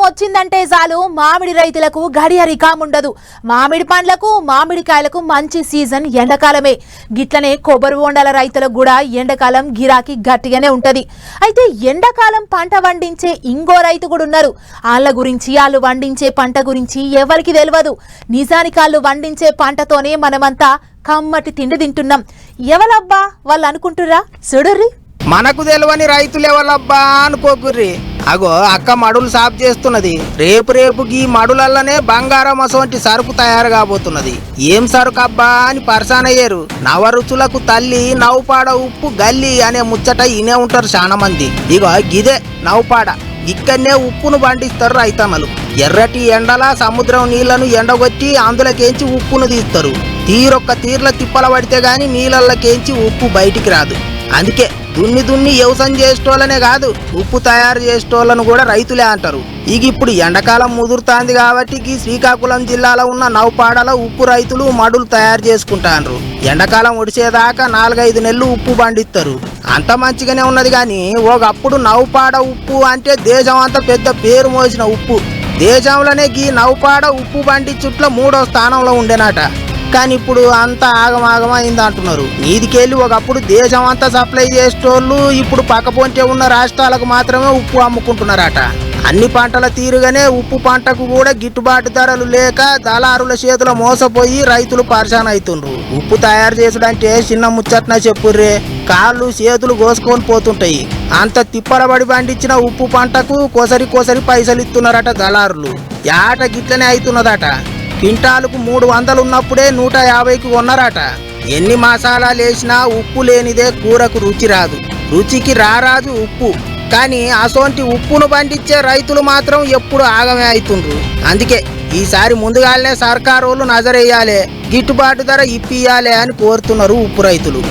వచ్చిందంటే చాలు మామిడి రైతులకు గడియ రికాముండదు. మామిడి పండ్లకు మామిడికాయలకు మంచి సీజన్ ఎండాకాలమే. గిట్లనే కొబ్బరి బొండాల రైతులకు కూడా ఎండాకాలం గిరాకీ గట్టిగానే ఉంటది. అయితే ఎండాకాలం పంట వండించే ఇంకో రైతు కూడా ఉన్నారు. వాళ్ళ గురించి, వాళ్ళు వండించే పంట గురించి ఎవరికి తెలియదు. నిజానికి వాళ్ళు వండించే పంటతోనే మనమంతా కమ్మటి తిండి తింటున్నాం. ఎవలబ్బా వాళ్ళు అనుకుంటురా? చూడుర్రి. మనకు తెలియని రైతులు ఎవరబ్బా అనుకోకుర్రి. అగో అక్క మడులు సాఫ్ చేస్తున్నది. రేపు ఈ మడులల్లనే బంగారం అసొంటి సరుకు తయారు కాబోతున్నది. ఏం సరుకు అబ్బా అని పరసానయ్యారు. నవరుచులకు తల్లి నౌపాడ ఉప్పు గల్లి అనే ముచ్చట ఇనే ఉంటారు చాలా మంది. ఇగో గిదే నౌపాడ. ఇక్కడనే ఉప్పును పండిస్తారు రైతన్నలు. ఎర్రటి ఎండల సముద్రం నీళ్లను ఎండగొట్టి అందులోకేంచి ఉప్పును తీస్తారు. తీరొక్క తీర్ల తిప్పల పడితే గాని నీళ్ళకేంచి ఉప్పు బయటికి రాదు. అందుకే దున్ని వ్యవసాయం చేసేటోళ్ళనే కాదు, ఉప్పు తయారు చేసేటోళ్ళను కూడా రైతులే అంటారు. ఇప్పుడు ఎండాకాలం ముదురుతాంది కాబట్టి ఈ శ్రీకాకుళం జిల్లాలో ఉన్న నౌపాడలో ఉప్పు రైతులు మడులు తయారు చేసుకుంటారు. ఎండాకాలం ఒడిసేదాకా 4-5 నెలలు ఉప్పు పండిస్తారు. అంత మంచిగానే ఉన్నది. కానీ ఒకప్పుడు నౌపాడ ఉప్పు అంటే దేశం అంతా పెద్ద పేరు మోసిన ఉప్పు. దేశంలోనే ఈ నౌపాడ ఉప్పు పండించుట్లో 3వ స్థానంలో ఉండేనట. కానీ ఇప్పుడు అంతా ఆగమాగమైంది అంటున్నారు. నీదికెళ్ళి ఒకప్పుడు దేశం అంతా సప్లై చేసేటోళ్ళు ఇప్పుడు పక్కపొంటే ఉన్న రాష్ట్రాలకు మాత్రమే ఉప్పు అమ్ముకుంటున్నారట. అన్ని పంటల తీరుగానే ఉప్పు పంటకు కూడా గిట్టుబాటు ధరలు లేక దళారుల చేతుల మోసపోయి రైతులు పరేషాన్ అవుతుండ్రు. ఉప్పు తయారు చేసుడంటే చిన్న ముచ్చట్న చెప్పుర్రే, కాళ్ళు చేతులు కోసుకొని పోతుంటాయి. అంత తిప్పలబడి పండించిన ఉప్పు పంటకు కొసరి పైసలు ఇస్తున్నారట దళారులు. యాట గిట్లనే అవుతున్నదట. క్వింటాలకు 300 ఉన్నప్పుడే 150కి కొన్నారట. ఎన్ని మసాలాలు వేసినా ఉప్పు లేనిదే కూరకు రుచి రాదు. రుచికి రారాజు ఉప్పు. కానీ అసోంటి ఉప్పును పండించే రైతులు మాత్రం ఎప్పుడు ఆగమే అవుతుండ్రు. అందుకే ఈసారి ముందుగానే సర్కారోళ్ళు నజరేయాలి, గిట్టుబాటు ధర ఇప్పియాలి అని కోరుతున్నారు ఉప్పు రైతులు.